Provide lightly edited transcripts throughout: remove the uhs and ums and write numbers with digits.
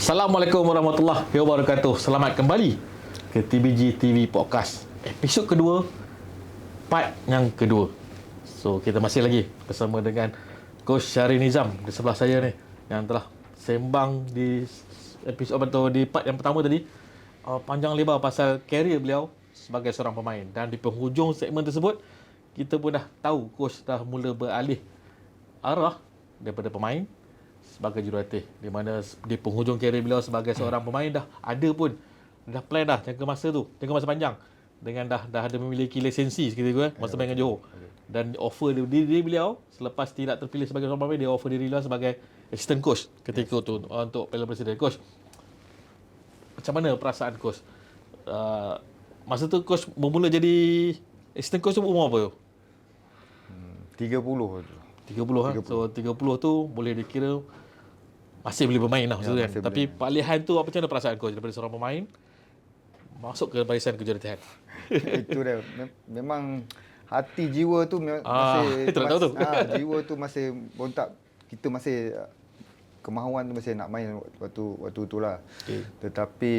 Assalamualaikum warahmatullahi wabarakatuh. Selamat kembali ke TBG TV Podcast. Episod kedua, part yang kedua. So, kita masih lagi bersama dengan Coach Syahri Nizam di sebelah saya ni, yang telah sembang di episod atau di part yang pertama tadi, panjang lebar pasal karier beliau sebagai seorang pemain. Dan di penghujung segmen tersebut, kita pun dah tahu Coach dah mula beralih arah daripada pemain sebagai jurulatih, di mana di penghujung karier beliau sebagai seorang pemain dah ada pun dah plan dah jangka masa panjang, dengan dah ada memiliki lisensi seketika masa main dengan Johor. Dan offer diri beliau selepas tidak terpilih sebagai seorang pemain, dia offer diri beliau sebagai assistant coach ketika itu untuk Piala Presiden. Coach, macam mana perasaan coach masa tu coach bermula jadi assistant coach tu umur apa tu? 30 tu. 30 kan. So 30 tu boleh dikira masih boleh bermain lah maksudnya kan. Tapi peralihan tu macam mana perasaan coach daripada seorang pemain masuk ke barisan kejurutihan? Itu dia. Memang hati jiwa tu masih tahu tu. jiwa tu masih bontak. Kita masih kemahuan tu masih nak main waktu itulah. Okay. Tetapi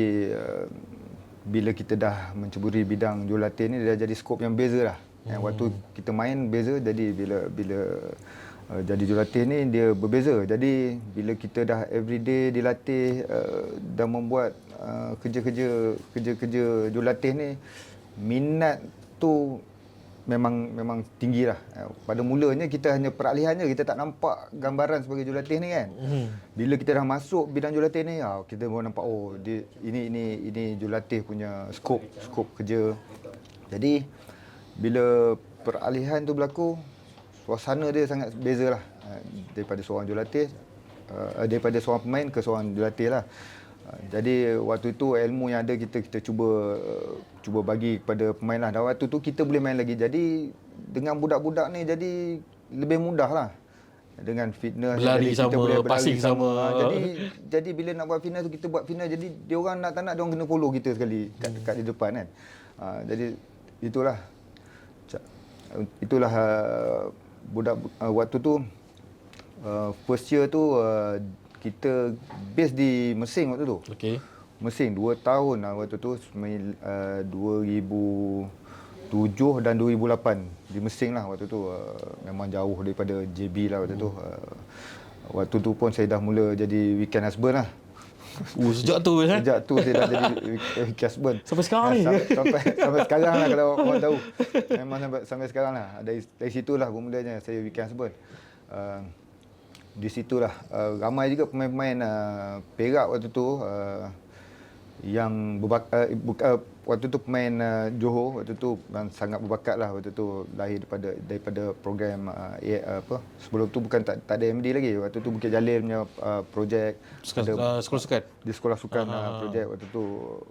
bila kita dah menceburi bidang jurulatih ni, dia dah jadi skop yang beza lah. Waktu kita main beza, jadi bila jadi jurulatih ni dia berbeza. Jadi bila kita dah everyday dilatih dan membuat kerja-kerja jurulatih ni, minat tu memang tinggi lah. Pada mulanya kita hanya peralihannya, kita tak nampak gambaran sebagai jurulatih ni kan. Bila kita dah masuk bidang jurulatih ni, kita baru nampak ini jurulatih punya skop kerja. Jadi bila peralihan tu berlaku, suasana dia sangat beza lah daripada seorang jurulatih, daripada seorang pemain ke seorang jurulatih lah. Jadi waktu tu ilmu yang ada kita cuba bagi kepada pemain lah. Dan waktu tu kita boleh main lagi. Jadi dengan budak-budak ni jadi lebih mudah lah. Dengan fitness, berlari jadi sama, kita boleh passing sama. Jadi bila nak buat fitness tu, kita buat fitness. Jadi dia orang nak tak nak, dia orang kena follow kita sekali kat di depan kan. Jadi itulah budak waktu tu first year tu kita base di Mersing waktu tu. Okey. Mersing 2 tahun lah waktu tu, 2007 dan 2008 di Mersing lah waktu tu. Memang jauh daripada JB lah waktu tu. Waktu tu pun saya dah mula jadi weekend husband lah. Sejak tu kan? Sejak tu saya dah jadi weekend husband. Sampai sekarang ni? Sampai sekarang lah, kalau orang tahu. Memang sampai sekarang lah. Dari situlah bermulanya saya weekend husband. Di situlah ramai juga pemain-pemain Perak waktu tu yang waktu tu pemain Johor waktu tu sangat berbakat lah. Waktu tu lahir daripada program sebelum tu bukan tak ada MD lagi. Waktu tu Bukit Jalil punya projek Sekolah sukan. Di sekolah sukan projek waktu tu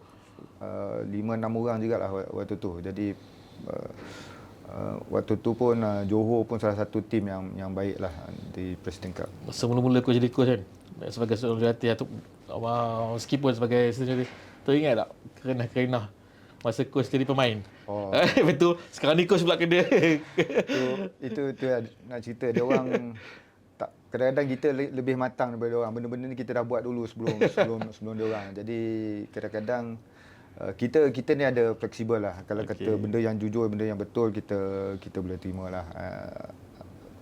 5-6 orang jugalah waktu tu. Jadi waktu tu pun Johor pun salah satu tim yang baik lah di Presiden Cup. Masa mula-mula coach jadi coach kan, sebagai seorang jurulatih atau meskipun sebagai assistant, teringat tak kerana masa coach jadi pemain? Betul. Sekarang ni coach pula kena. Itu nak cerita. Dia orang kadang-kadang kita lebih matang daripada dia orang. Benda-benda ni kita dah buat dulu sebelum dia orang. Jadi kadang-kadang kita ni ada fleksibel lah. Kalau kata benda yang jujur, benda yang betul, kita boleh terima lah.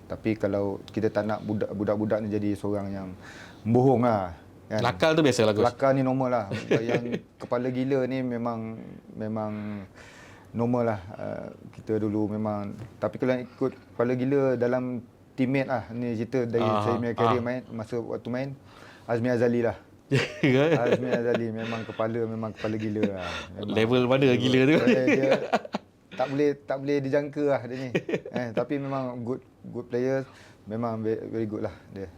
Tapi kalau kita tak nak budak-budak ni jadi seorang yang bohong lah kan? Lakal tu biasalah coach. Lakal ni normal lah. Yang kepala gila ni memang normal lah. Kita dulu memang. Tapi kalau ikut kepala gila dalam teammate lah, ni cerita dari saya punya career main, masa waktu main, Azmi Azali lah. Azmi Azali memang kepala gila lah. Level mana gila tu? Dia tak boleh dijangka lah dia ni. Tapi memang good player, memang very good lah dia.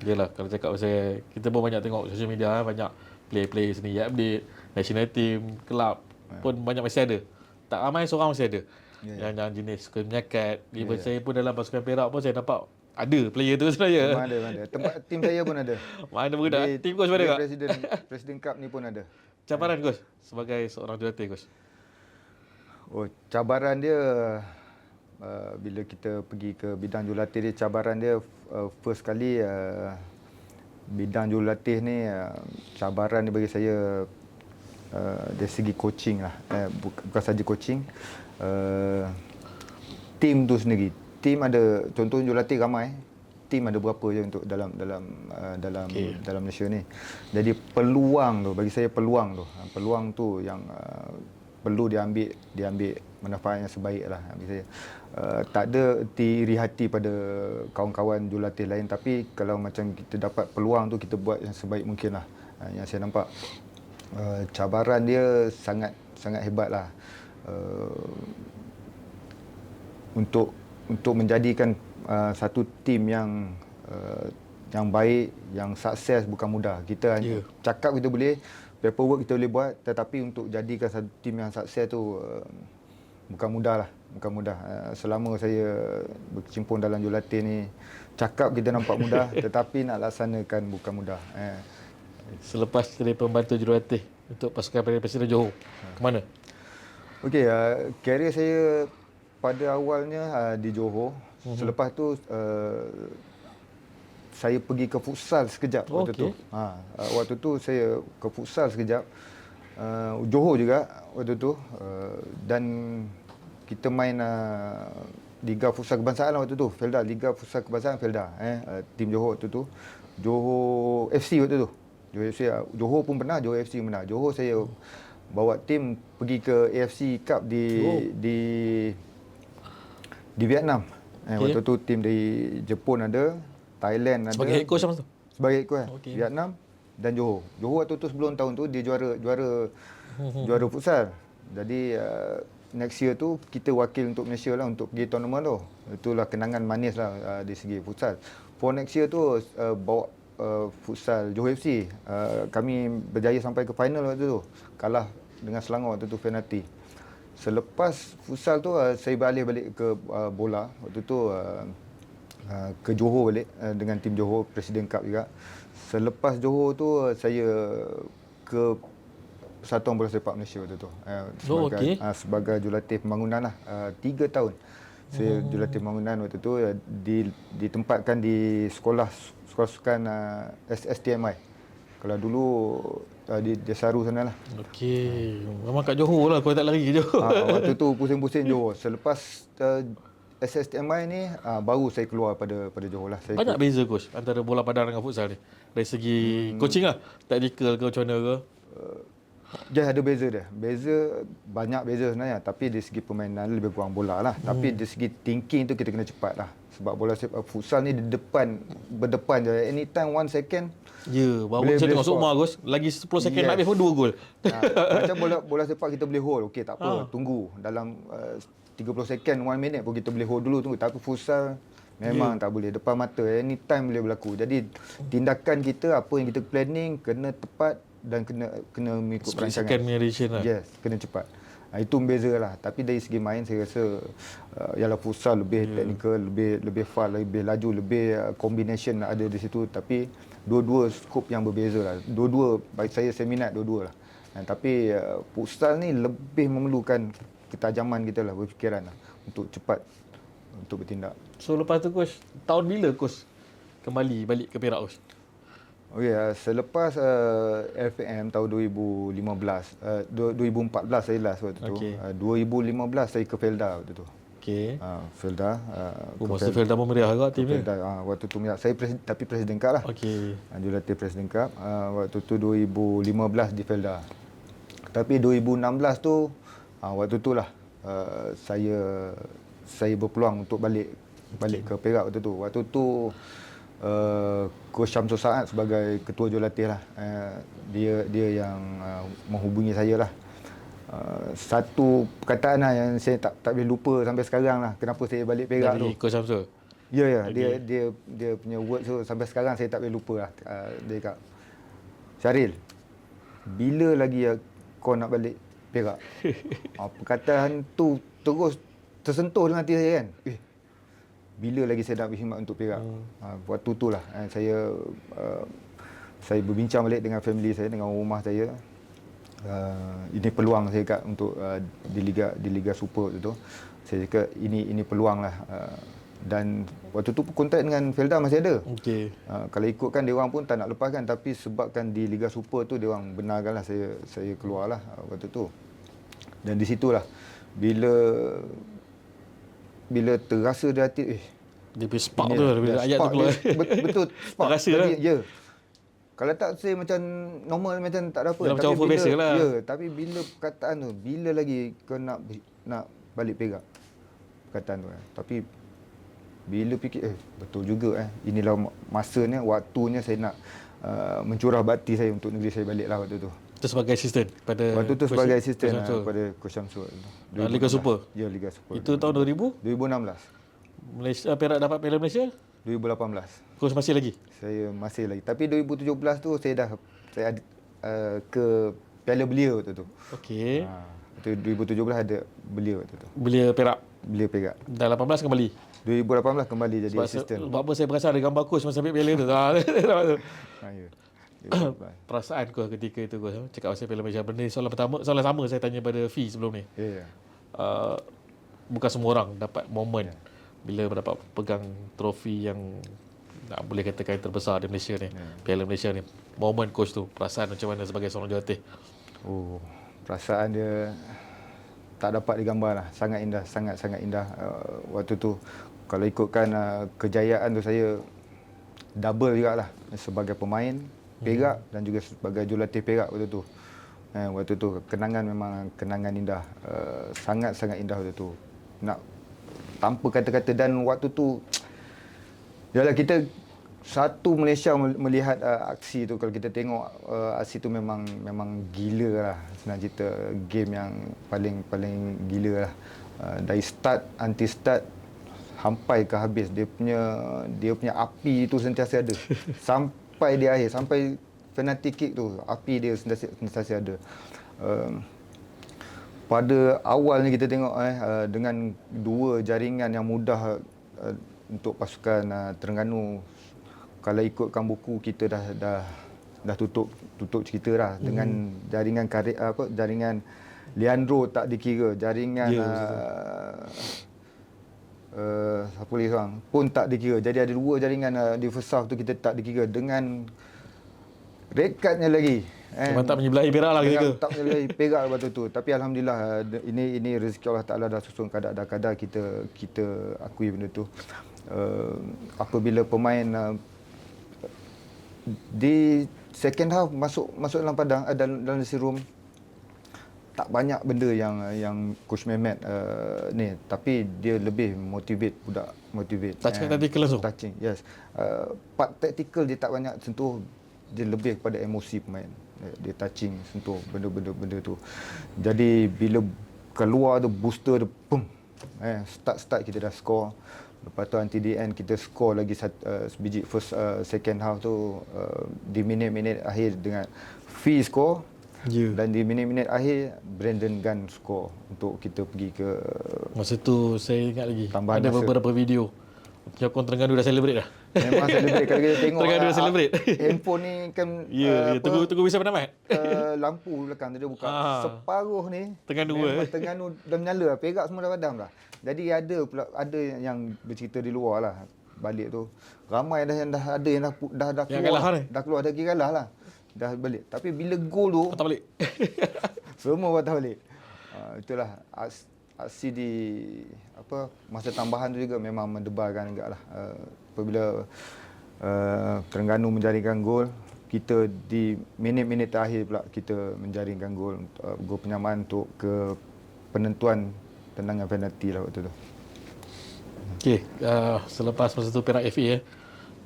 Yalah, kalau cakap pasal kita pun banyak tengok social media, banyak player sendiri update, national team, kelab pun banyak masih ada. Tak ramai seorang masih ada. Yang jenis suka menyakat. Saya pun dalam pasukan Perak pun saya nampak ada player tu sebenarnya. Memang ada. Tempat tim saya pun ada. Mana pun ada. Tim coach mana tak? Presiden Cup ni pun ada. Cabaran coach sebagai seorang jurulatih coach. Cabaran dia bila kita pergi ke bidang jurulatih dia, cabaran dia first kali bidang jurulatih ni cabaran dia bagi saya dari segi coaching lah. Bukan saja coaching, tim tu sendiri. Tim ada, contoh jurulatih ramai, tim ada berapa je untuk dalam Malaysia ni. Jadi peluang tu, bagi saya peluang tu yang perlu diambil manfaat yang sebaik lah bagi saya. Tak ada iri hati pada kawan-kawan jurulatih lain, tapi kalau macam kita dapat peluang tu, kita buat yang sebaik mungkin lah. Yang saya nampak cabaran dia sangat hebat lah, untuk menjadikan satu tim yang baik, yang sukses bukan mudah. Kita hanya cakap kita boleh, paperwork kita boleh buat, tetapi untuk jadikan satu tim yang sukses tu bukan mudah lah, bukan mudah. Selama saya berkecimpung dalam jurulatih ni, cakap kita nampak mudah, tetapi nak laksanakan bukan mudah. Selepas jadi pembantu jurulatih untuk pasukan Presiden Johor, ke mana? Okey, karier saya pada awalnya di Johor. Selepas tu saya pergi ke futsal sekejap waktu tu. Waktu tu saya ke futsal sekejap. Johor juga waktu tu. Dan kita main Liga Futsal Kebangsaan waktu tu, Felda, Liga Futsal Kebangsaan Felda. Tim Johor waktu tu. Johor FC waktu tu. Johor FC, Johor pun pernah, Johor FC pun pernah. Johor saya bawa tim pergi ke AFC Cup di Vietnam. Waktu tu tim dari Jepun ada, Thailand ada. Sebagai head coach masa tu? Sebagai head coach. Vietnam dan Johor. Johor waktu tu sebelum tahun tu dia juara futsal. Jadi next year tu kita wakil untuk Malaysia lah untuk pergi tournament tu. Itulah kenangan manis lah di segi futsal. For next year tu bawa futsal Johor FC. Kami berjaya sampai ke final waktu tu. Kalah dengan Selangor waktu tu penalti. Selepas futsal tu saya beralih balik ke bola. Waktu tu ke Johor balik dengan tim Johor Presiden Cup juga. Selepas Johor tu saya ke Persatuan Bola Sepak Malaysia waktu tu. Sebagai jurulatih pembangunan lah. 3 tahun. Saya jurulatih pembangunan waktu tu ditempatkan di sekolah sukan SSTMI. Kalau dulu di Desaru sana lah. Okey. Memang kat Johor lah, kau tak lari ke Johor. Waktu tu pusing-pusing Johor. Selepas SSTMI ni baru saya keluar pada Johor lah. Banyak beza coach antara bola padang dengan futsal ni? Dari segi coaching lah, tactical ke macam mana ke? Dia ada beza dia. Banyak beza sebenarnya, tapi dari segi permainan lebih kurang bola lah. Tapi dari segi thinking tu kita kena cepat lah. Sebab bola futsal ni berdepan je. Anytime 1 second. Ya, baru saya tengok Sukma Gus, lagi 10 second nak habis pun 2 gol. Macam bola sepak kita boleh hold. Okey, tak apa, tunggu. Dalam 30 second, 1 minute pun kita boleh hold dulu, tunggu. Tapi futsal memang tak boleh. Depan mata, anytime boleh berlaku. Jadi tindakan kita, apa yang kita planning, kena tepat dan kena mengikut perancangan. Second reaction lah. Yes, kena cepat. Itu beza lah. Tapi dari segi main saya rasa ialah futsal lebih teknikal, lebih fast, lebih laju, lebih combination ada di situ. Tapi dua-dua skop yang berbeza lah. Dua-dua, bagi saya minat dua-dua lah. Tapi futsal ni lebih memerlukan ketajaman kita lah, berfikiran lah, untuk cepat untuk bertindak. So lepas tu coach, tahun bila coach kembali balik ke Perak coach? Okey, selepas LPM tahun 2014 saya last waktu tu. 2015 saya ke Felda waktu tu. Okey. Felda. Masa Felda pun meriah agak tim ni. Felda, waktu tu meriah. Saya tapi Presiden Cup lah. Okey. Jurulatih Presiden Cup. Waktu tu 2015 di Felda. Tapi 2016 tu waktu tu lah saya berpeluang untuk balik ke Perak waktu tu. Waktu tu Coach Syamsul Saad sebagai ketua jurulatih lah. Dia yang menghubungi saya lah. Satu perkataan lah yang saya tak boleh lupa sampai sekarang lah. Kenapa saya balik Perak tu. Dari Coach Syamsul? Ya. Okay. Dia punya word tu sampai sekarang saya tak boleh lupa lah. Dia kata, Syaril, bila lagi kau nak balik Perak? Perkataan tu terus tersentuh dengan hati saya kan. Bila lagi saya nak berkhidmat untuk Perak? Waktu tu lah saya berbincang balik dengan family saya, dengan rumah saya. Ini peluang saya untuk di Liga Super waktu tu. Saya cakap ini peluang lah Dan waktu tu kontrak dengan Felda masih ada. Okey. Kalau ikutkan dia orang pun tak nak lepaskan, tapi sebabkan di Liga Super tu dia orang benarkanlah saya keluarlah waktu tu. Dan di situlah bila terasa di hati Dia punya spark tu bila ayat tu keluar. betul spark. Tak rasa lah. Ya. Kalau tak saya macam normal macam tak ada apa. Dia macam over biasa lah. Ya, tapi bila perkataan tu, bila lagi kau nak balik Perak. Perkataan tu. Tapi bila fikir betul juga inilah masanya, waktunya saya nak mencurah bakti saya untuk negeri saya baliklah waktu tu. Itu sebagai asisten pada Waktu tu sebagai asisten pada Coach Syamsul. Liga Super. Ya, Liga Super. Itu tahun 2000? 2016. Malaysia Perak dapat Piala Malaysia? 2018. Coach masih lagi? Saya masih lagi. Tapi 2017 tu saya ke Piala Belia waktu tu. Okey. Itu 2017 ada Belia waktu tu. Belia Perak. Belia Perak. Dan 18 kembali. 2018 kembali jadi asisten. Sebab apa saya perasan ada gambar coach masa ambil piala tu. Ya. Perasaan kau ketika itu kau cakap pasal Piala Malaysia. Benda ni soalan sama saya tanya pada Fi sebelum ni. Ya. Bukan semua orang dapat momen bila dapat pegang trofi yang boleh katakan terbesar di Malaysia ni. Piala Malaysia ni. Momen coach tu, perasaan macam mana sebagai seorang jurulatih? Perasaan dia tak dapat digambar lah. Sangat indah, sangat indah waktu tu. Kalau ikutkan kejayaan tu, saya double jugalah sebagai pemain Perak dan juga sebagai jurulatih Perak waktu tu. Waktu tu kenangan memang kenangan indah. Sangat indah waktu tu. Nak tanpa kata-kata, dan waktu tu yalah kita satu Malaysia melihat aksi tu. Kalau kita tengok aksi tu memang gila lah. Senang cerita, game yang paling gila lah. Dari start, anti start sampai ke habis, dia punya api tu sentiasa ada. Sampai di akhir, sampai penalty kick tu, api dia sentiasa ada. Pada awalnya kita tengok dengan dua jaringan yang mudah untuk pasukan Terengganu. Kalau ikutkan buku, kita dah tutup cerita dah. Dengan jaringan jaringan Leandro tak dikira, jaringan siapa lagi seorang pun tak dikira. Jadi ada dua jaringan di first half tu kita tak dikira. Dengan rekadnya lagi Memang tak menyebelahi Perak lah ketika. Tak menyebelahi Perak waktu tu. Tapi alhamdulillah ini rezeki Allah Taala dah susun kadar-kadar, kita akui benda tu. Apabila pemain di second half masuk dalam padang, dalam dressing room, tak banyak benda yang Coach Mehmet ni, tapi dia lebih motivate budak, Touching tactical langsung. Touching, yes. Part tactical dia tak banyak sentuh, dia lebih kepada emosi pemain. Dia touching, sentuh benda tu. Jadi bila keluar tu booster tu, boom. Start kita dah score. Lepas tu until the end kita score lagi sebiji second half tu di minit-minit akhir dengan Fee score. Dan di minit-minit akhir Brandon Gunn score untuk kita pergi ke masa tu saya ingat lagi tambahan ada masa. Beberapa video penyokong Terengganu dah celebrate dah. Memang celebrate. Kalau kita tengok Terengganu dah celebrate. Handphone ni kan tunggu bisa penamat. Lampu belakang dia buka. Separuh ni Terengganu dah menyala. Perak semua dah padam dah. Jadi ada yang bercerita di luar lah. Balik tu ramai dah keluar. Yang kalah ni. Dah keluar, dah kira kalah lah. Dah balik. Tapi bila gol tu patah balik. semua patah balik. Itulah aksi di masa tambahan tu juga memang mendebarkan juga lah. Apabila Terengganu menjaringkan gol, kita di minit-minit terakhir pula kita menjaringkan gol penyamaan untuk ke penentuan tendangan penalti lah waktu tu. Okey, selepas masa tu Perak FA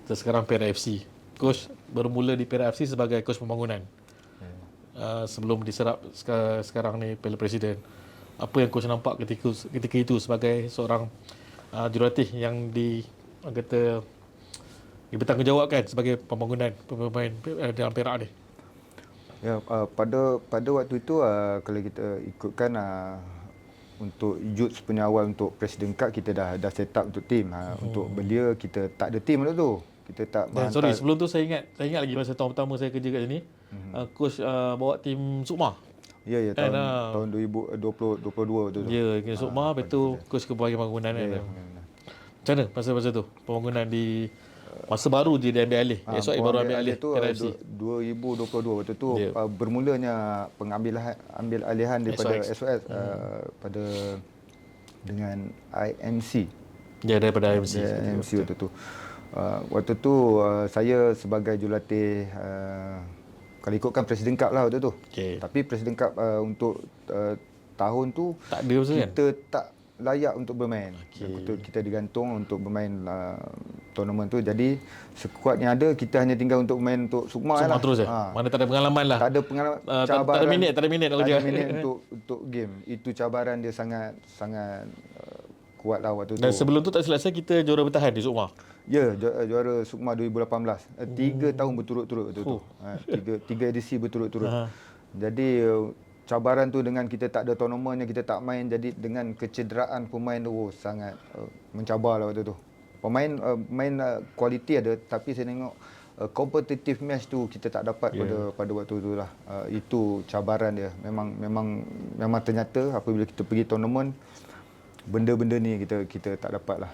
kita sekarang Perak FC. Coach bermula di Perak FC sebagai coach pembangunan. Sebelum diserap sekarang ni Piala Presiden. Apa yang coach nampak ketika itu sebagai seorang jurulatih yang dibertanggungjawabkan sebagai pembangunan pemain dalam Perak ni? Ya, pada waktu itu kalau kita ikutkan untuk youth punya awal untuk Presiden Cup kita dah set up untuk tim. Untuk belia kita tak ada tim waktu tu. Kita tak sorry, sebelum tu saya ingat lagi masa tahun pertama saya kerja kat sini, coach bawa tim Sukma. Ya, tahun 2022 waktu tu. Ya, Sukma, lepas tu coach ke bahagian bangunan kan. Macam mana masa tu pembangunan di masa baru je dia ambil alih. SOX baru ambil alih tu KFC. 2022 waktu tu Ya. bermulanya ambil alihan daripada SOX. SOS pada dengan IMC. Ya, daripada IMC. IMC waktu tu. Waktu tu saya sebagai jurulatih kalau ikutkan Presiden Cup lah waktu tu. Okey. Tapi Presiden Cup untuk tahun tu Tak ada masa kan? kita tak layak untuk bermain. Okey. Kita digantung untuk bermain tournament tu. Jadi sekuat yang ada kita hanya tinggal untuk bermain untuk Sukma Sukma lah. terus Mana tak ada pengalaman lah. Tak ada pengalaman tak ada minit tak dia. ada minit untuk game. Itu cabaran dia sangat kuat lah waktu tu. Dan sebelum tu tak silap saya kita juara bertahan di Sukma. Ya, juara Sukma 2018. 3 tahun berturut-turut waktu tu. Tiga edisi berturut-turut. Jadi cabaran tu dengan kita tak ada tournament, kita tak main, jadi dengan kecederaan pemain tu sangat mencabar lah waktu tu. Pemain main kualiti ada, tapi saya tengok competitive match tu kita tak dapat pada waktu tu lah. Itu cabaran dia. Memang ternyata apabila kita pergi tournament, benda-benda ni kita tak dapat lah.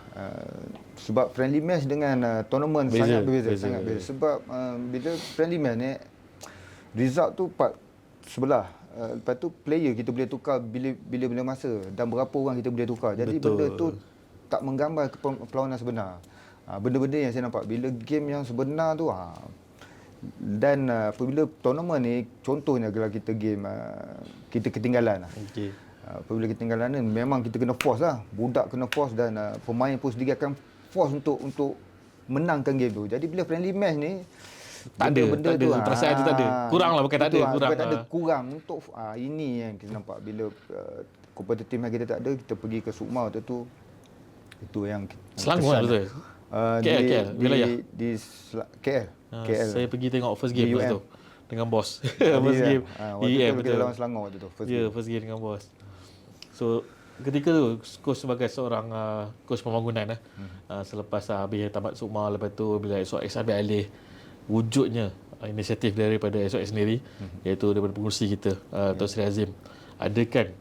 Sebab friendly match dengan tournament sangat berbeza. Sebab bila friendly match ni result tu part sebelah. Lepas tu player kita boleh tukar bila masa dan berapa orang kita boleh tukar. Jadi benda tu tak menggambar perlawanan sebenar. Benda-benda yang saya nampak bila game yang sebenar tu dan apabila tournament ni contohnya kalau kita game kita ketinggalan lah. Okey. Apabila ketinggalan ni memang kita kena force lah. Budak kena force dan pemain pun sendiri akan force untuk menangkan game tu. Jadi bila friendly match ni tak ada perasaan tu tak ada. Kurang lah, bukan tak ada, kurang untuk ini yang kita nampak bila kompetitif yang kita tak ada, kita pergi ke Sukma waktu tu. Itu yang Selangor betul. KL wilayah di KL. KL. Saya pergi tengok first game tu dengan bos. First game EM kita lawan Selangor waktu tu. First game dengan bos. So ketika tu coach sebagai seorang coach pembangunan selepas habis tamat Sukma, lepas tu bila SOX ambil alih, wujudnya inisiatif daripada SOX sendiri, iaitu daripada pengurusi kita Tok Sri Azim, adakan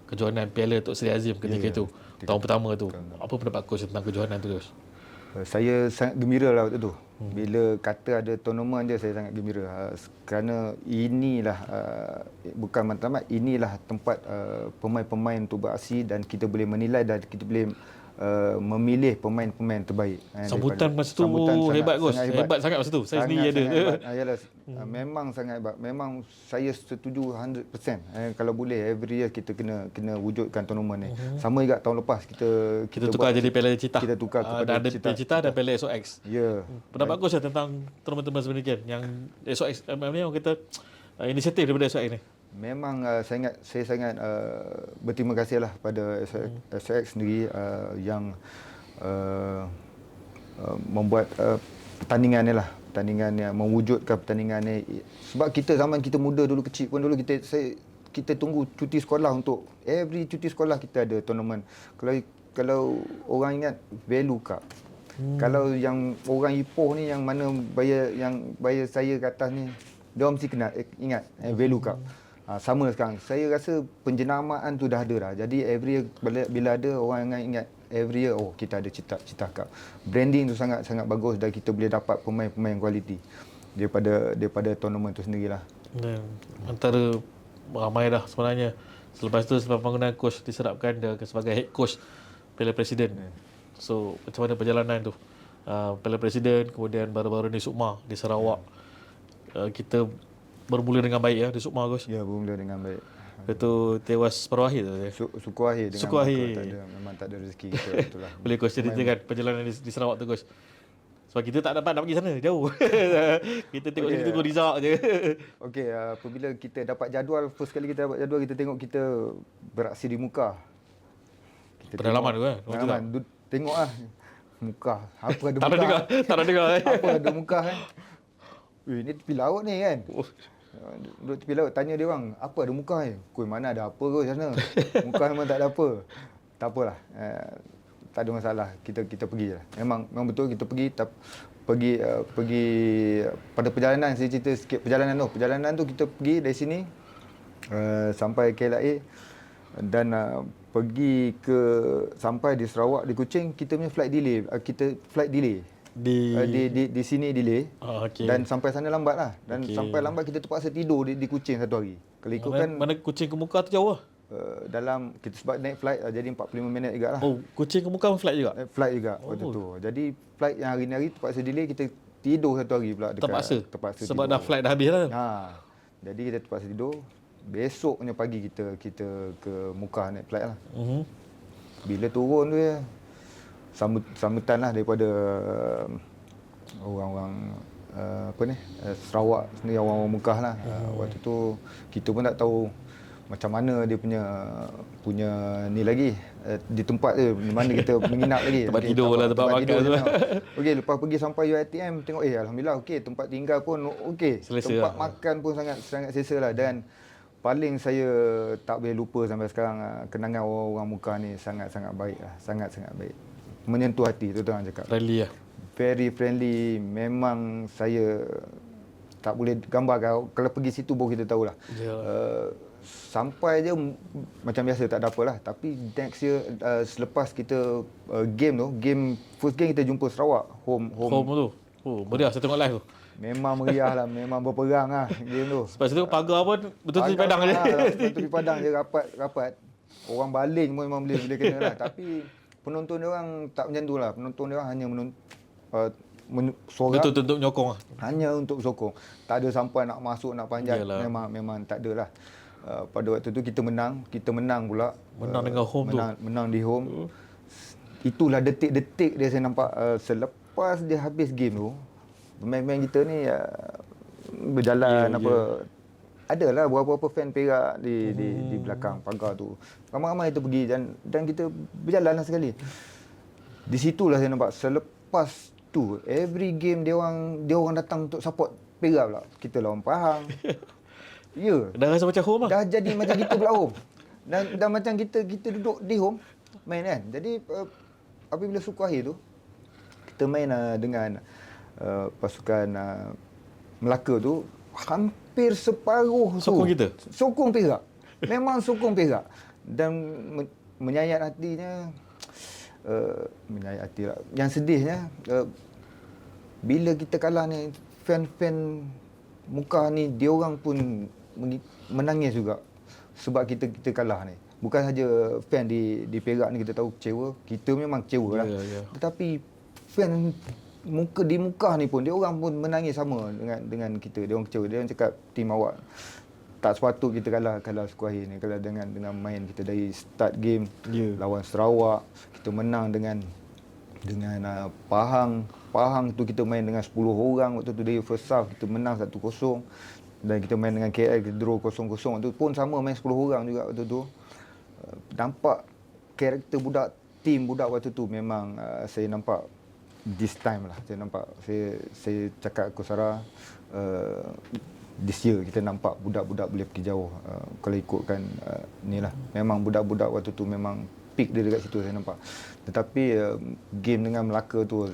kejohanan Piala Tok Sri Azim ketika itu, tahun pertama tu. Apa pendapat coach tentang kejohanan tu, coach? Saya sangat gembira lah waktu tu. Bila kata ada tournament je, saya sangat gembira. Kerana inilah, bukan matlamat, inilah tempat pemain-pemain untuk beraksi dan kita boleh menilai dan kita boleh memilih pemain-pemain terbaik. Sambutan masa tu hebat, coach. Hebat sangat masa tu. Saya sendiri ada. Yalah, memang sangat hebat. Memang saya setuju 100%. Kalau boleh every year kita kena wujudkan tournament ni. Sama juga tahun lepas kita tukar jadi Piala Cita. Kita tukar kepada ada Piala Cita dan Piala SOX. Ya. Pendapat coach tentang tournament sebenarnya yang SOX, orang kata inisiatif daripada SOX ni? Memang saya sangat berterima kasihlah pada SOX sendiri yang membuat pertandingan ni lah. Pertandingan yang mewujudkan pertandingan ni. Sebab kita zaman kita muda dulu, kecil pun dulu kita tunggu cuti sekolah untuk every cuti sekolah kita ada tournament. Kalau orang ingat Value Cup. Kalau yang orang Ipoh ni yang mana bayar saya ke atas ni, dia mesti kena ingat Value Cup. Sama sekarang. Saya rasa penjenamaan tu dah ada dah. Jadi every year bila ada orang ingat every year, kita ada Cita Cup. Branding tu sangat bagus dan kita boleh dapat pemain-pemain kualiti daripada tournament tu sendirilah. Antara ramai dah sebenarnya. Selepas pembangunan coach diserapkan dia sebagai head coach Piala Presiden. So macam mana perjalanan tu? Piala Presiden, kemudian baru-baru ni Sukma di Sarawak. Kita bermula dengan baik di Sukma, coach. Ya, bermula dengan baik. Itu tewas separuh akhir tu. Suku akhir dengan suku akhir. Memang tak ada rezeki kita, itulah. Boleh coach ceritakan perjalanan di Sarawak tu, coach? Sebab kita tak dapat nak pergi sana, jauh. Kita tengok result je. Okey, apabila kita dapat jadual, first kali kita dapat jadual, kita tengok kita beraksi di muka. Pedalaman tu kan? Pedalaman. Tengok muka. Apa ada muka? Tak ada dengar. Apa ada muka kan? Ni tepi laut ni kan? Duduk tepi laut, tanya dia orang, apa ada muka ni? Kuih mana ada apa ke sana? Muka memang tak ada apa. Tak apalah. Tak ada masalah. Kita pergi lah. Memang betul kita pergi pada perjalanan. Saya cerita sikit perjalanan tu. Perjalanan tu kita pergi dari sini sampai KLIA. Dan pergi ke sampai di Sarawak, di Kuching, kita punya flight delay. Di sini delay. okey. Dan sampai sana lambat lah. Dan Okey. sampai lambat kita terpaksa tidur di Kuching satu hari. Kalau ikutkan Mana Kuching ke Muka tu jauh lah. dalam kita sebab naik flight jadi 45 minit juga lah. Oh, Kuching ke Muka pun flight juga? Flight juga waktu tu. Jadi flight yang hari-hari terpaksa delay, kita tidur satu hari pula dekat. Terpaksa sebab tidur. dah flight dah habis lah. Jadi kita terpaksa tidur. Besoknya pagi kita ke Muka naik flight lah. Bila turun tu ya, sambutan lah daripada orang-orang Sarawak sendiri, orang-orang Mekah lah. Waktu tu kita pun tak tahu macam mana dia punya ni lagi, di tempat tu di mana kita menginap lagi. Tempat tidur lah, tempat makan tu. Okey, lepas pergi sampai UiTM tengok alhamdulillah okey, tempat tinggal pun okey. Tempat makan pun sangat selesa lah. Dan paling saya tak boleh lupa sampai sekarang, kenangan orang-orang Mekah ni sangat-sangat baik lah. Sangat-sangat baik. Menyentuh hati, tu terang cakap. Friendly lah. Very friendly. Memang saya tak boleh gambar. Kalau pergi situ baru kita tahulah. Sampai je macam biasa, tak ada apalah. Tapi next year, selepas kita first game kita jumpa Sarawak. Home tu. Oh, meriah saya tengok live tu. Memang meriah lah, memang berperang lah game tu. Sebab situ pagar pun betul-betul di padang je. Betul di padang je, rapat. Orang baling pun memang boleh kena lah. Tapi penonton dia orang tak macam tu lah. Penonton dia orang hanya sorak. Betul untuk menyokong lah. Hanya untuk sokong. Tak ada sampai nak masuk, nak panjat. Yalah. Memang tak ada lah. Pada waktu tu kita menang pula. Menang dengan home tu. Menang di home. Itulah detik-detik dia saya nampak selepas dia habis game tu. Pemain-pemain kita ni berjalan adalah beberapa fan Perak di belakang pagar tu. Ramai-ramai kita pergi dan kita berjalan lah sekali. Di situlah saya nampak selepas tu every game dia orang datang untuk support Perak pula. Kita lawan Pahang. Ya. Dah rasa macam home lah. Dah jadi macam kita pula home. Dan macam kita duduk di home main kan. Jadi apabila suku akhir tu kita main dengan pasukan Melaka tu, hampir separuh sokong kita. Sokong Perak. Memang sokong Perak. Dan menyayat hatinya, menyayat hati lah. Yang sedihnya, bila kita kalah ni, fan-fan Mekah ni, dia orang pun menangis juga sebab kita kalah ni. Bukan saja fan di Perak ni kita tahu kecewa, kita memang kecewa lah. Tetapi fan di Mekah ni pun dia orang pun menangis sama dengan kita. Dia orang kecewa. Dia orang cakap tim awak tak sepatut kita kalah suku akhir ni. Kalau dengan main kita dari start game lawan Sarawak, kita menang dengan Pahang. Pahang tu kita main dengan 10 orang waktu tu, dari first half kita menang 1-0. Dan kita main dengan KL kita draw 0-0. Waktu tu pun sama, main 10 orang juga waktu tu. Nampak karakter tim budak waktu tu memang saya nampak this time lah. Saya cakap ke Sarah, this year kita nampak budak-budak boleh pergi jauh. Kalau ikutkan ni lah, memang budak-budak waktu tu memang peak dia dekat situ saya nampak. Tetapi game dengan Melaka tu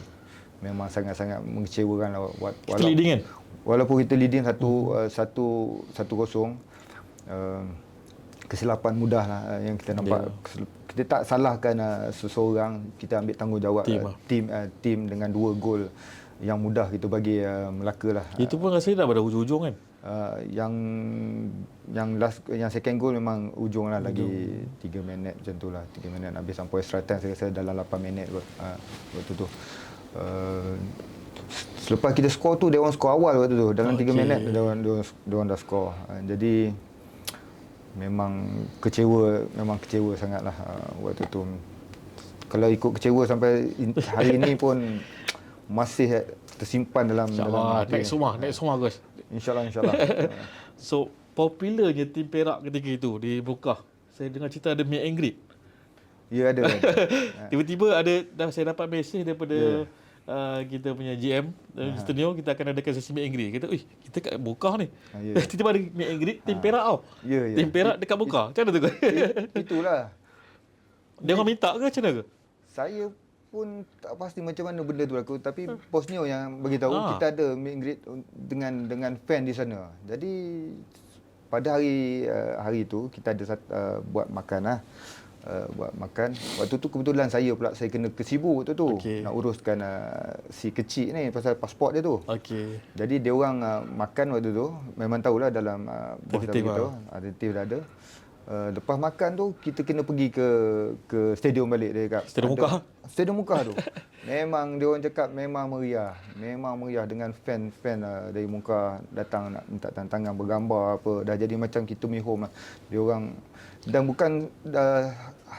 memang sangat-sangat mengecewakan lah. Kita leading kan? Walaupun kita leading 1-0, kesilapan mudah lah yang kita nampak. Kita tak salahkan seseorang, kita ambil tanggungjawab tim dengan 2 gol yang mudah kita bagi Melaka lah. Itu pun rasanya dah pada hujung-hujung kan? Yang second goal memang ujung lah, lagi 3 minit macam tu lah. 3 minit habis sampai extra time, saya rasa dalam 8 minit waktu tu. Selepas kita skor tu, dia orang skor awal waktu tu. Dalam 3 minit dia orang dah skor. Jadi memang kecewa sangatlah waktu tu. Kalau ikut kecewa sampai hari ini pun masih tersimpan dalam hati. Next semua guys. InsyaAllah. So, popularnya tim Perak ketika itu di Mekah. Saya dengar cerita ada meet and greet. Ya, ada. Tiba-tiba saya dapat mesej daripada kita punya GM Mr. kita akan adakan sesi meet and greet. Kita kat Mekah ni. Tiba-tiba ada meet and greet tim Perak tau. Tim Perak dekat Mekah. Macam mana tu? Itulah. Dia orang minta ke macam mana ke? Saya pun tak pasti macam mana benda tu aku, tapi Posneo yang bagi tahu kita ada meet and greet dengan fan di sana. Jadi pada hari tu kita ada buat makan lah. Buat makan. Waktu tu kebetulan saya kena kesibu waktu tu. Okey. Nak uruskan si kecil ni pasal pasport dia tu. Okey. Jadi dia orang makan waktu tu, memang tahulah dalam bos dah Tentatif beritahu, tentatif dah ada. Lepas makan tu kita kena pergi ke stadium balik dia cakap. Stadium Mukah? Stadium Mukah tu. Memang dia orang cakap memang meriah dengan fan-fan dari Mukah datang nak minta tangan bergambar apa. Dah jadi macam kita punya home lah. Dia orang dan bukan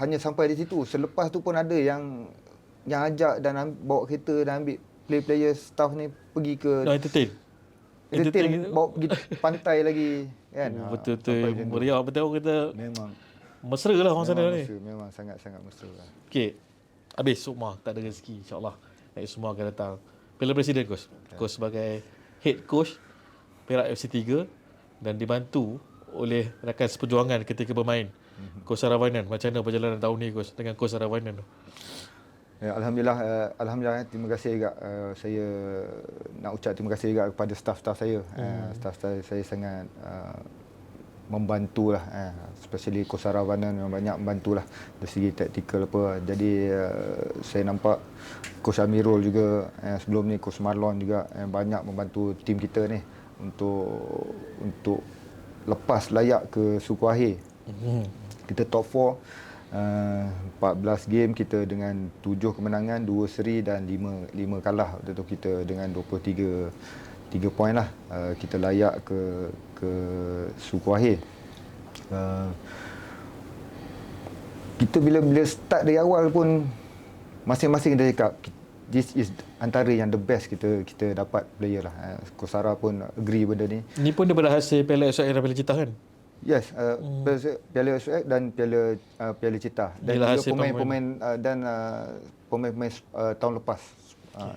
hanya sampai di situ. Selepas tu pun ada yang ajak dan bawa kereta dan ambil player staff ni pergi ke Entertain gitu. bawa pergi pantai lagi kan. Betul-betul meriah betul orang kata. Memang Mesra lah orang sana ni. memang sangat-sangat mesra lah. Okey. Habis semua tak ada rezeki insya-Allah. Semua akan datang. Piala Presiden coach. Coach sebagai head coach Perak FC 3 dan dibantu oleh rakan seperjuangan ketika bermain. Coach Saravanan, macam mana perjalanan tahun ni coach dengan Coach Saravanan tu? Ya, alhamdulillah terima kasih juga saya nak ucap terima kasih juga kepada staff-staff saya. Staff saya sangat membantulah, especially Coach Saravanan yang banyak membantulah dari segi taktikal apa. Jadi saya nampak Coach Amirul juga, sebelum ni Coach Marlon juga banyak membantu tim kita ni untuk lepas layak ke Suku Akhir. Kita top 4, 14 game kita dengan 7 kemenangan, 2 seri dan 5 kalah. Waktu tu kita dengan 23 poin lah. Kita layak ke Suku Akhir. Kita bila start dari awal pun masing-masing dia cakap this is antara yang the best kita dapat player lah. Coach Sarah pun agree benda ni. Ni pun daripada hasil Piala SOF dan Piala Citah kan? Yes, Piala SOF dan Piala Citah dan juga pemain-pemain dan pemain-pemain tahun lepas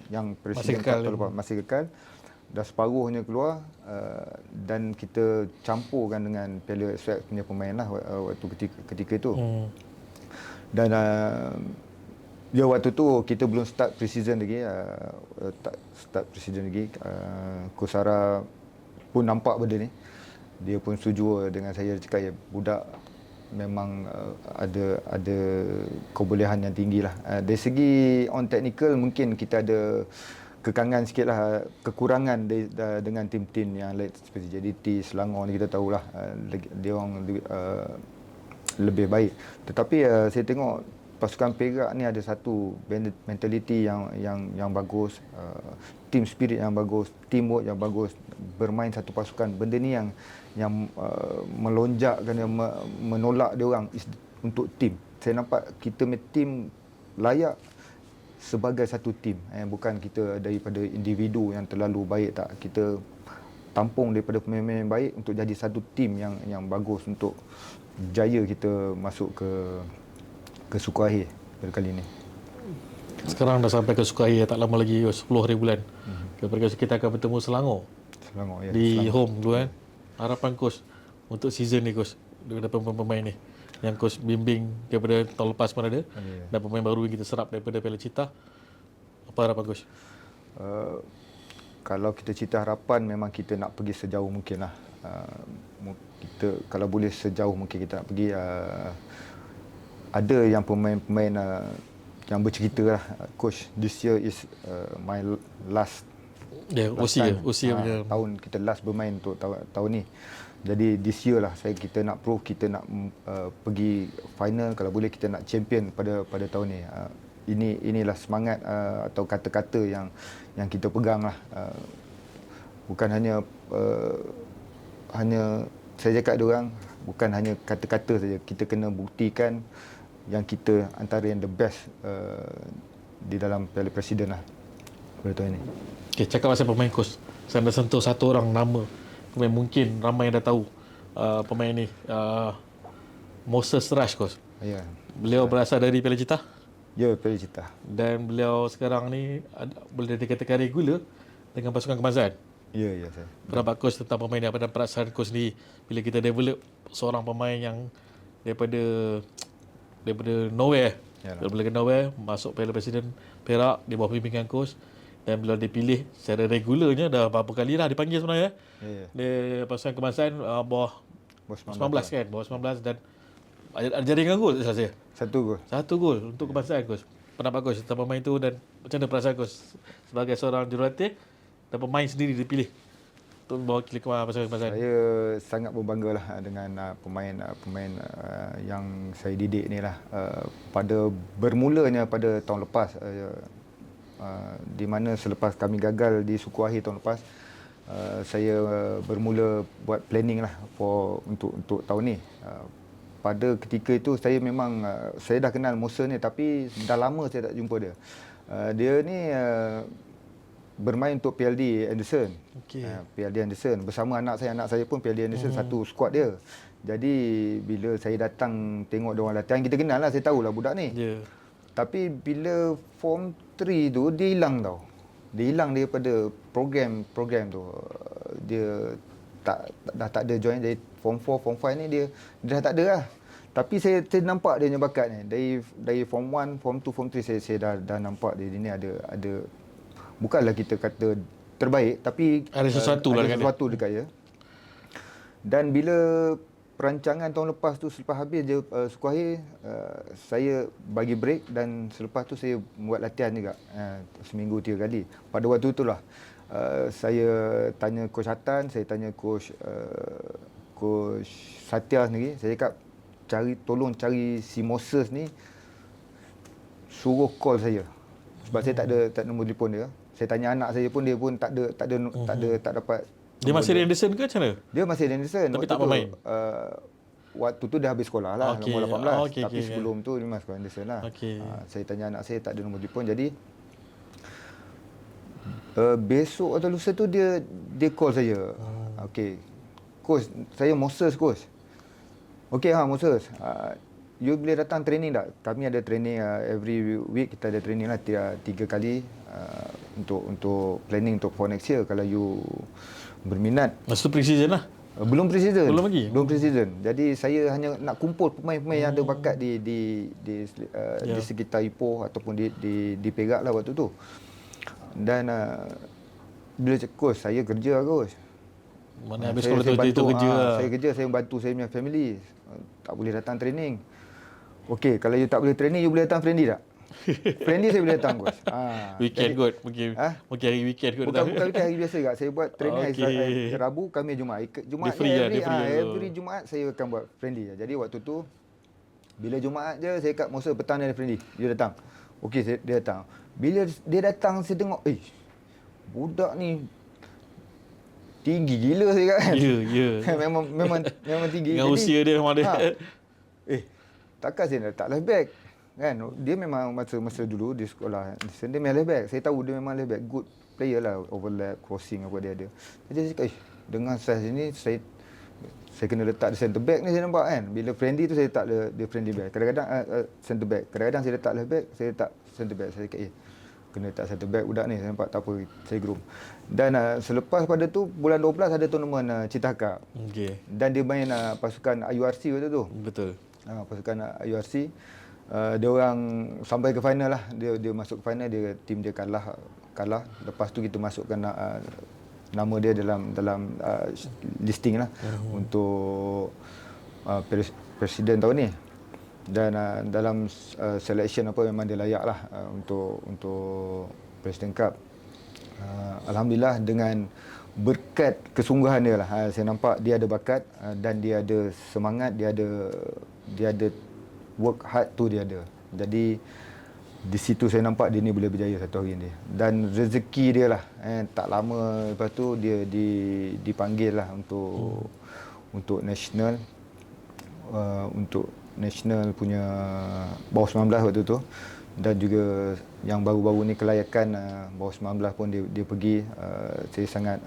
yang presiden tahun lepas masih kekal. Dah separuhnya keluar dan kita campurkan dengan Piala SOF punya pemain lah waktu ketika itu. Dan ya waktu tu kita belum start pre-season lagi, Coach Sarah pun nampak benda ni. Dia pun setuju dengan saya, dia cakap ya budak memang ada kebolehan yang tinggi lah. Dari segi on technical mungkin kita ada kekangan sikit lah, kekurangan dengan tim-tim yang lain seperti JDT, Selangor ni kita tahulah dia orang lebih baik. Tetapi saya tengok pasukan Perak ni ada satu mentality yang bagus, team spirit yang bagus, teamwork yang bagus, bermain satu pasukan. Benda ni yang melonjakkan, yang menolak dia orang untuk tim. Saya nampak kita tim layak sebagai satu tim, bukan kita daripada individu yang terlalu baik, tak. Kita tampung daripada pemain-pemain yang baik untuk jadi satu tim yang bagus untuk jaya kita masuk ke Suku Akhir pada kali ini. Sekarang dah sampai ke Suku Akhir, tak lama lagi 10 hari bulan. Kita akan bertemu Selangor ya, di home dulu kan. Harapan coach untuk season ni coach daripada pemain-pemain ni yang coach bimbing daripada tahun lepas pun ada, dan pemain baru yang kita serap daripada Piala Citah. Apa harapan coach? Kalau kita cerita harapan, memang kita nak pergi sejauh mungkin lah. Kita kalau boleh sejauh mungkin kita nak pergi. Ada yang pemain-pemain yang bercerita lah, coach, this year is my last usia punya tahun kita last bermain untuk tahun ni. Jadi this year lah kita nak prove, kita nak pergi final, kalau boleh kita nak champion pada tahun ni. Inilah semangat atau kata-kata yang kita pegang lah. Bukan hanya saya cakap dia orang, bukan hanya kata-kata saja. Kita kena buktikan yang kita antara yang the best di dalam Piala Presiden lah pada tahun ini. Okay, cakap pasal pemain coach, saya dah sentuh satu orang nama pemain, mungkin ramai yang dah tahu pemain ni, Moses Raj coach. Ya. Beliau berasal dari Piala Citah. Ya, Piala Citah. Dan beliau sekarang ni boleh dikatakan regular dengan pasukan Kemasan. Ya saya. Pendapat coach tentang pemain ni, apa, dan perasaan coach ni bila kita develop seorang pemain yang daripada nowhere, daripada nowhere masuk Piala Presiden Perak di bawah bimbingan coach, dan beliau dipilih secara regularnya dah berapa kali lah dipanggil sebenarnya. Dia pasukan Kemasan bawah 19 kan, bawah 19 dan ada jaringan gol tak salah saya. 1 gol. 1 gol untuk kebangsaan coach. Pendapat coach tentang pemain tu dan macam mana perasaan coach sebagai seorang jurulatih dan pemain sendiri dipilih untuk mewakili pasukan kebangsaan? Saya sangat berbanggalah dengan pemain yang saya didik ni lah. Pada bermulanya pada tahun lepas, di mana selepas kami gagal di suku akhir tahun lepas, saya bermula buat planning lah untuk tahun ni. Pada ketika itu saya memang saya dah kenal Musa ni, tapi dah lama saya tak jumpa dia. Dia ni bermain untuk PLD Anderson. Okey. PLD Anderson bersama anak saya pun PLD Anderson satu skuad dia. Jadi bila saya datang tengok dia orang latihan, kita kenal lah, saya tahulah budak ni. Ya. Tapi bila form 3 tu dia hilang tau. Dia hilang daripada program tu. Dia dah tak ada join dari form 4, form 5 ni dia dah tak ada lah. Tapi saya nampak dia punya bakat ni. Dari form 1, form 2, form 3 saya dah nampak dia ni ada bukanlah kita kata terbaik, tapi Ada sesuatu lah dekat dia. sesuatu dekat dia. Dan bila perancangan tahun lepas tu, selepas habis je suku akhir, saya bagi break dan selepas tu saya buat latihan juga, seminggu 3 kali. Pada waktu itulah saya tanya Coach Hatan, saya tanya Coach Satya sendiri, saya cakap tolong cari si Moses ni, suruh call saya. Sebab saya tak ada nombor telefon dia. Saya tanya anak saya pun, dia pun tak dapat. Dia masih di Anderson ke macam mana? Dia masih di Anderson. Tapi tak bermain? Waktu tu dah habis sekolah lah, Okey. nombor 18. Okey, Tapi sebelum tu dia masih sekolah Anderson lah. Okey. Saya tanya anak saya, tak ada nombor telefon. Jadi besok atau lusa tu dia call saya. Okey, coach, saya Moses, coach. Okey Moses, you boleh datang training tak? Kami ada training every week, kita ada training lah 3 kali untuk planning untuk for next year kalau you berminat. Masa tu pre-season lah. Belum pre-season. Belum lagi? Belum pre-season. Jadi saya hanya nak kumpul pemain-pemain yang ada bakat di sekitar Ipoh ataupun di Perak lah waktu tu. Dan bila cakap, coach, saya kerja lah, coach. Mana habis sekolah tu kerja lah. Saya kerja, saya bantu saya punya family. Tak boleh datang training. Okey, kalau you tak boleh training, you boleh datang friendly tak? Friendly saya boleh datang, coach. Weekend kot. Mungkin hari weekend kot. Bukan weekend, hari biasa juga. Saya buat training hari Rabu, Khamis, Jumaat. Jumaat ni every Jumaat saya akan buat friendly. Jadi waktu tu bila Jumaat je saya kat Musa, petang ni ada friendly. Dia datang. Okey, dia datang. Bila dia datang saya tengok, budak ni tinggi gila saya kan. Ya. memang tinggi. Dengan usia dia memang ada. Takkan saya nak tak left back. Kan? Dia memang masa dulu di sekolah dia memang left back. Saya tahu dia memang left back. Good player lah, overlap, crossing apa dia ada. Jadi saya cakap, dengan size ini saya kena letak di center back ni, saya nampak kan. Bila friendly tu saya letak dia friendly back. Kadang-kadang center back. Kadang-kadang saya letak left back, saya letak center back. Saya cakap, kena letak center back budak ni. Saya nampak tak apa, saya groom. Dan selepas pada tu, bulan 12 ada tournament Cita Cup. Okey. Dan dia main pasukan IURC waktu tu. Betul. Pasukan IURC. Dia orang sampai ke final lah. Dia masuk ke final, tim dia kalah. Lepas tu kita masukkan nama dia dalam listing lah untuk presiden tahun ni. Dan dalam selection apa memang dia layak lah untuk President Cup. Alhamdulillah dengan berkat kesungguhan dia lah. Saya nampak dia ada bakat dan dia ada semangat, dia ada work hard tu dia ada. Jadi di situ saya nampak dia ni boleh berjaya satu hari ni. Dan rezeki dia lah. Tak lama lepas tu dia dipanggil lah untuk national, untuk national punya bawah 19 waktu tu. Dan juga yang baru-baru ni kelayakan bawah 19 pun dia pergi. Saya sangat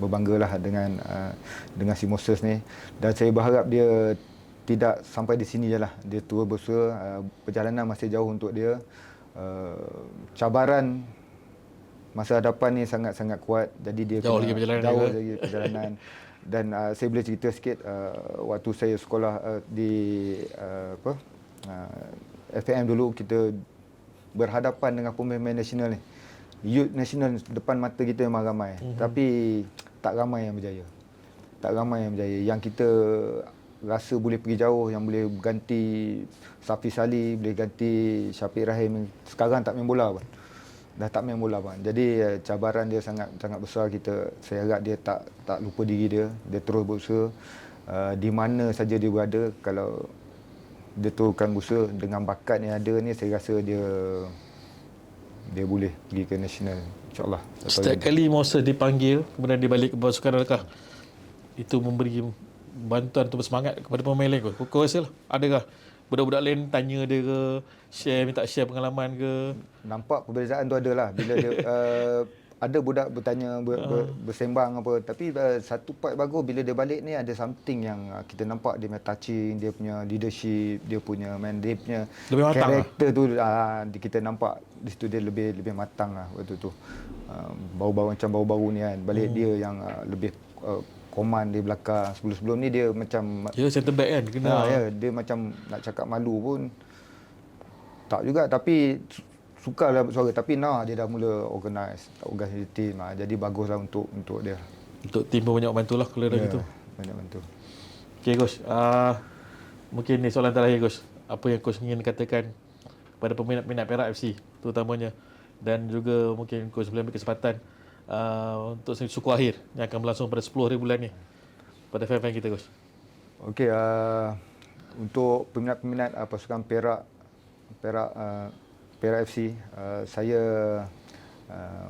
berbanggalah dengan si Moses ni. Dan saya berharap dia tidak sampai di sini je lah. Dia terus berusaha. Perjalanan masih jauh untuk dia. Cabaran masa hadapan ni sangat-sangat kuat. Jadi dia jauh lagi perjalanan. Dan saya boleh cerita sikit waktu saya sekolah di FAM dulu, kita berhadapan dengan pemain-pemain nasional ni. Youth national depan mata kita memang ramai. Tapi tak ramai yang berjaya. tak ramai yang berjaya. Yang kita rasa boleh pergi jauh, yang boleh ganti Safi Salih, boleh ganti Syafiq Rahim, sekarang tak main bola pun. Dah tak main bola pun. Jadi cabaran dia sangat sangat besar. Saya harap dia tak lupa diri dia. Dia terus berusaha. Di mana saja dia berada, kalau dia teruskan berusaha dengan bakat yang ada ni, saya rasa dia boleh pergi ke nasional, insyaAllah. Setiap kali Musa dipanggil kemudian dia balik ke pasukan, adakah itu memberi bantuan atau bersemangat kepada pemain lain? Kau rasa lah, adakah budak-budak lain tanya dia ke, minta share pengalaman ke? Nampak perbezaan tu ada lah. Bila dia ada budak bertanya, bersembang apa. Tapi satu part bagus bila dia balik ni, ada something yang kita nampak dia punya touching, dia punya leadership, dia punya lebih matang karakter tu, kita nampak di situ dia lebih matang lah waktu tu. Baru-baru ni kan, balik dia yang lebih command di belakang. Sebelum ni dia macam center back kan kena. Dia macam nak cakap malu pun tak juga, tapi suka dalam suara. Tapi dia dah mula organize team. Jadi baguslah untuk dia. Untuk tim pun banyak bantu lah kalau dah gitu. Banyak bantu. Okay Coach, mungkin ni soalan terakhir Coach. Apa yang Coach ingin katakan kepada peminat-peminat Perak FC terutamanya, dan juga mungkin Coach boleh ambil kesempatan untuk suku akhir yang akan berlangsung pada 10 hari bulan ni pada fan-fan kita Coach. Okey, untuk peminat-peminat pasukan Perak FC, saya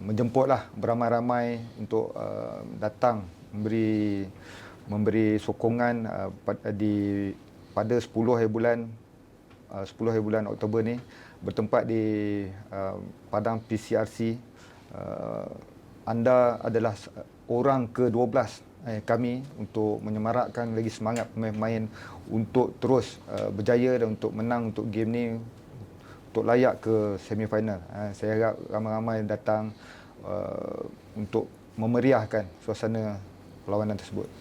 menjemputlah beramai-ramai untuk datang memberi sokongan pada 10 hari bulan Oktober ni, bertempat di Padang PCRC. Anda adalah orang ke-12 kami untuk menyemarakkan lagi semangat pemain-pemain untuk terus berjaya dan untuk menang untuk game ni, untuk layak ke semifinal. Saya harap ramai-ramai datang untuk memeriahkan suasana perlawanan tersebut.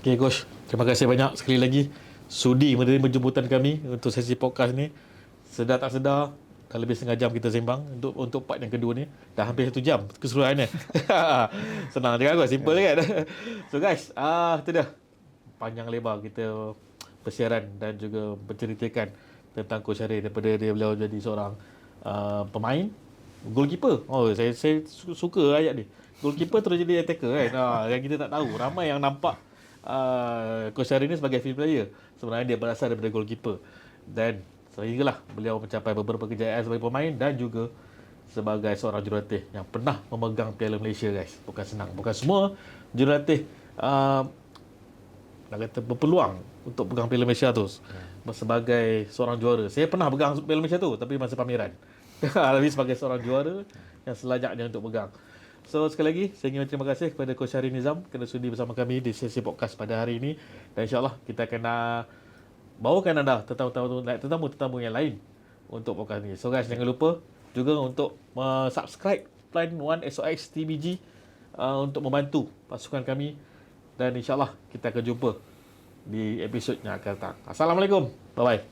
Okay Coach, terima kasih banyak sekali lagi sudi menerima jemputan kami untuk sesi podcast ni. Sedar tak sedar dah lebih setengah jam kita sembang untuk part yang kedua ni. Dah hampir 1 jam keseluruhannya. Senang je kan, simple kan. So guys, itu dah panjang lebar kita persiaran dan juga menceritakan tentang Coach Sharif daripada beliau jadi seorang pemain, goalkeeper. Saya suka ayat ni. Goalkeeper terus jadi attacker kan. Yang kita tak tahu. Ramai yang nampak Coach Sharif ni sebagai field player. Sebenarnya dia berasal daripada goalkeeper. Dan sehinggalah beliau mencapai beberapa kejayaan sebagai pemain dan juga sebagai seorang jurulatih yang pernah memegang Piala Malaysia guys. Bukan senang. Bukan semua jurulatih nak kata berpeluang untuk pegang Piala Malaysia tu sebagai seorang juara. Saya pernah pegang Piala Malaysia tu tapi masa pameran. Tapi sebagai seorang juara yang selajaknya untuk pegang. So sekali lagi saya ingin berterima kasih kepada Coach Sharif Nizam kerana sudi bersama kami di sesi podcast pada hari ini, dan insyaAllah kita akan bawakan anda tetamu-tetamu yang lain untuk podcast ni. So guys, jangan lupa juga untuk subscribe Plan 1 SOX TBG untuk membantu pasukan kami, dan insyaAllah kita akan jumpa di episod yang akan datang. Assalamualaikum. Bye-bye.